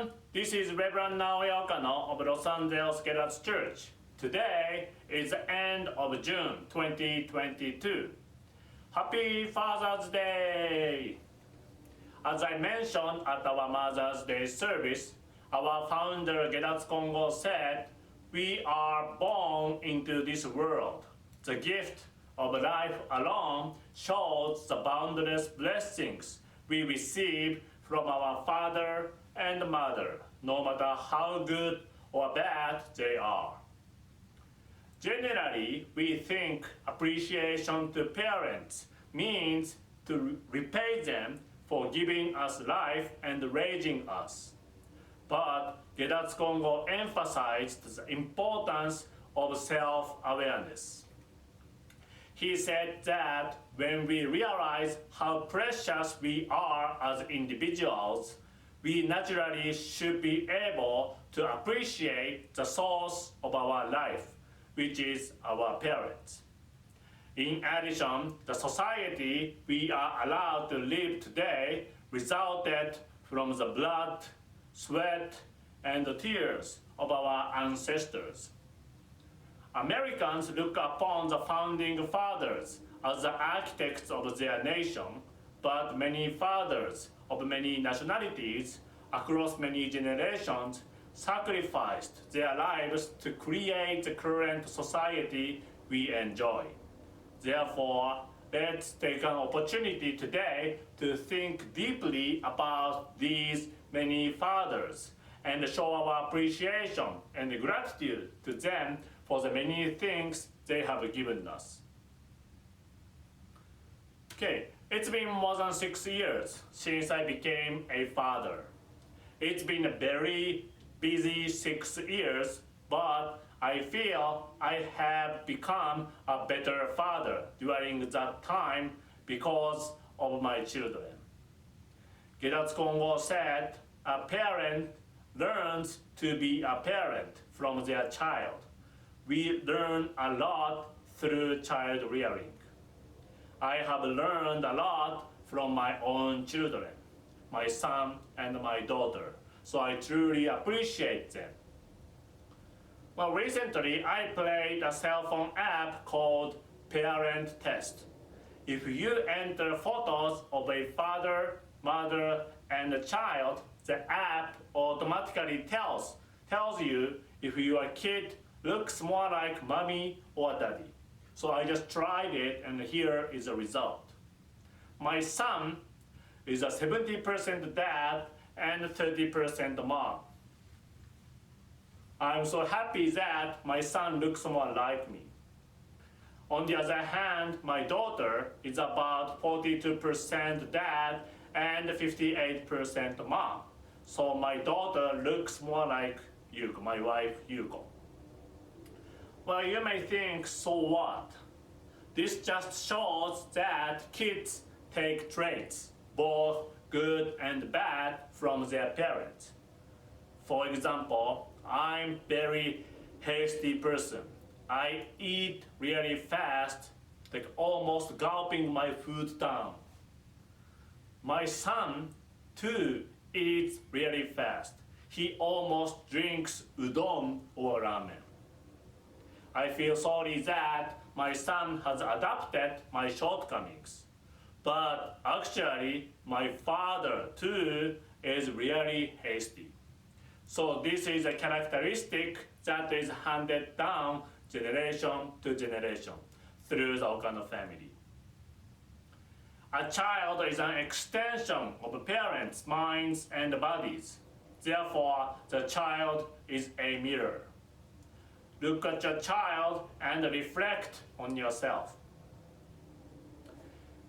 everyone, this is Reverend Naoya of Los Angeles Gedatsu Church. Today is the end of June 2022. Happy Father's Day! As I mentioned at our Mother's Day service, our founder Gedatsu Kongo said, "We are born into this world. The gift of life alone shows the boundless blessings we receive from our father and mother, no matter how good or bad they are." Generally, we think appreciation to parents means to repay them for giving us life and raising us. But Gedatsu Kongo emphasized the importance of self-awareness. He said that when we realize how precious we are as individuals, we naturally should be able to appreciate the source of our life, which is our parents. In addition, the society we are allowed to live today resulted from the blood, sweat, and the tears of our ancestors. Americans look upon the founding fathers as the architects of their nation, but many fathers of many nationalities across many generations sacrificed their lives to create the current society we enjoy. Therefore, let's take an opportunity today to think deeply about these many fathers and show our appreciation and gratitude to them for the many things they have given us. Okay, it's been more than 6 years since I became a father. It's been a very busy 6 years, but I feel I have become a better father during that time because of my children. Gedatsu Kongo said, "A parent learns to be a parent from their child. We learn a lot through child rearing." I have learned a lot from my own children, my son and my daughter, so I truly appreciate them. Well, recently I played a cell phone app called Parent Test. If you enter photos of a father, mother, and a child, the app automatically tells you if your kid looks more like mommy or daddy. So I just tried it, and here is the result. My son is a 70% dad and 30% mom. I'm so happy that my son looks more like me. On the other hand, my daughter is about 42% dad and 58% mom. So my daughter looks more like Yuko, my wife Yuko. Well, you may think, so what? This just shows that kids take traits, both good and bad, from their parents. For example, I'm very hasty person. I eat really fast, like almost gulping my food down. My son, too, eats really fast. He almost drinks udon or ramen. I feel sorry that my son has adopted my shortcomings. But actually, my father, too, is really hasty. So this is a characteristic that is handed down generation to generation through the Okano family. A child is an extension of parents' minds and bodies. Therefore, the child is a mirror. Look at your child and reflect on yourself.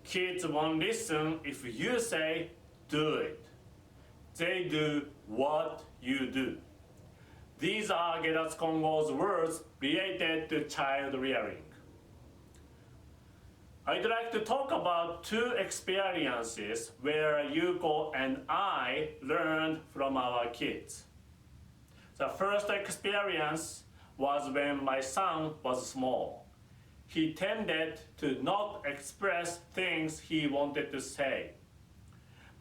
Kids won't listen if you say, "Do it." They do what you do. These are Gedatsu Kongo's words related to child rearing. I'd like to talk about 2 experiences where Yuko and I learned from our kids. The first experience was when my son was small. He tended to not express things he wanted to say.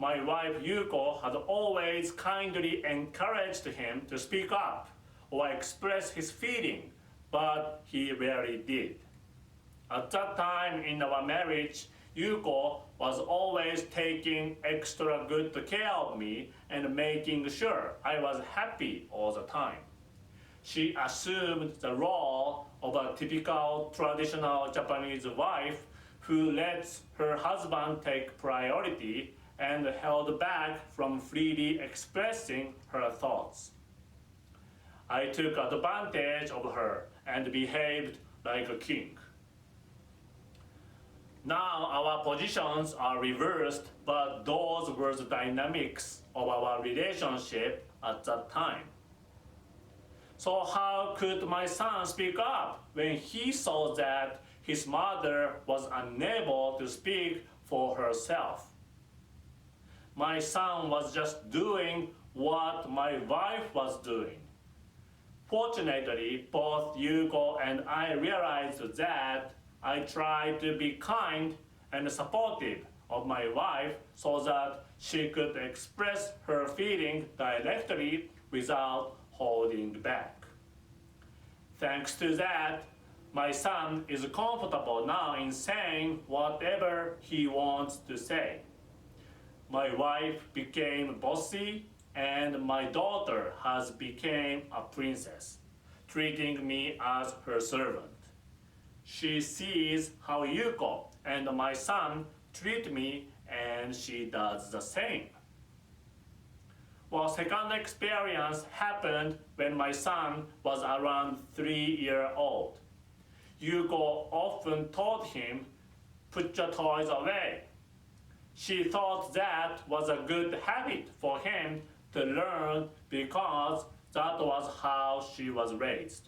my wife Yuko had always kindly encouraged him to speak up or express his feeling, but he rarely did. At that time in our marriage, Yuko was always taking extra good care of me and making sure I was happy all the time. She assumed the role of a typical traditional Japanese wife who lets her husband take priority and held back from freely expressing her thoughts. I took advantage of her and behaved like a king. Now our positions are reversed, but those were the dynamics of our relationship at that time. So how could my son speak up when he saw that his mother was unable to speak for herself? My son was just doing what my wife was doing. Fortunately, both Yuko and I realized that I tried to be kind and supportive of my wife so that she could express her feeling directly without holding back. Thanks to that, my son is comfortable now in saying whatever he wants to say. My wife became bossy, and my daughter has become a princess, treating me as her servant. She sees how Yuko and my son treat me, and she does the same. Well, second experience happened when my son was around 3 years old. Yuko often told him, "Put your toys away." She thought that was a good habit for him to learn because that was how she was raised.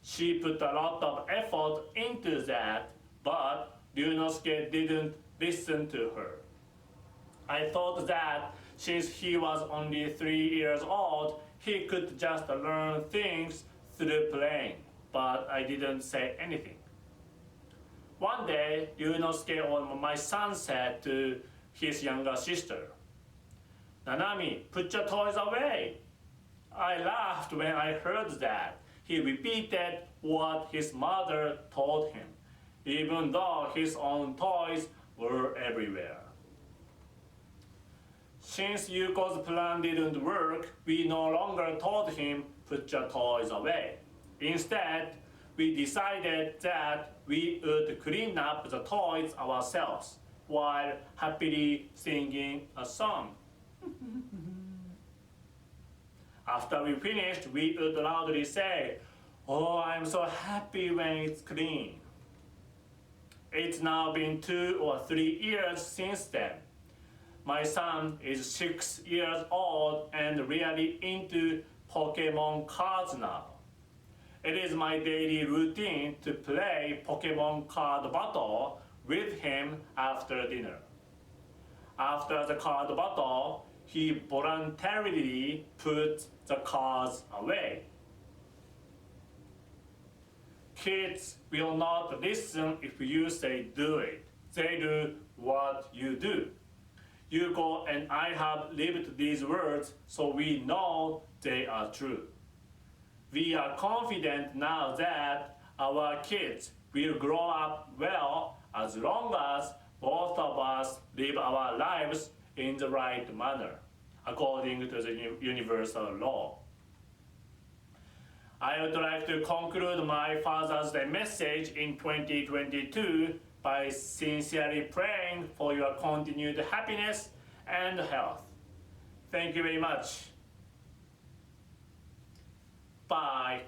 She put a lot of effort into that, but Ryunosuke didn't listen to her. I thought that since he was only 3 years old, he could just learn things through playing, but I didn't say anything. One day, Ryunosuke or my son said to his younger sister, "Nanami, put your toys away." I laughed when I heard that. He repeated what his mother told him, even though his own toys were everywhere. Since Yuko's plan didn't work, we no longer told him, "Put your toys away." Instead, we decided that we would clean up the toys ourselves while happily singing a song. After we finished, we would loudly say, "Oh, I'm so happy when it's clean." It's now been 2 or 3 years since then. My son is 6 years old and really into Pokemon cards now. It is my daily routine to play Pokemon card battle with him after dinner. After the card battle, he voluntarily puts the cards away. Kids will not listen if you say do it. They do what you do. Yuko and I have lived these words, so we know they are true. We are confident now that our kids will grow up well as long as both of us live our lives in the right manner, according to the universal law. I would like to conclude my Father's Day message in 2022 by sincerely praying for your continued happiness and health. Thank you very much. Bye.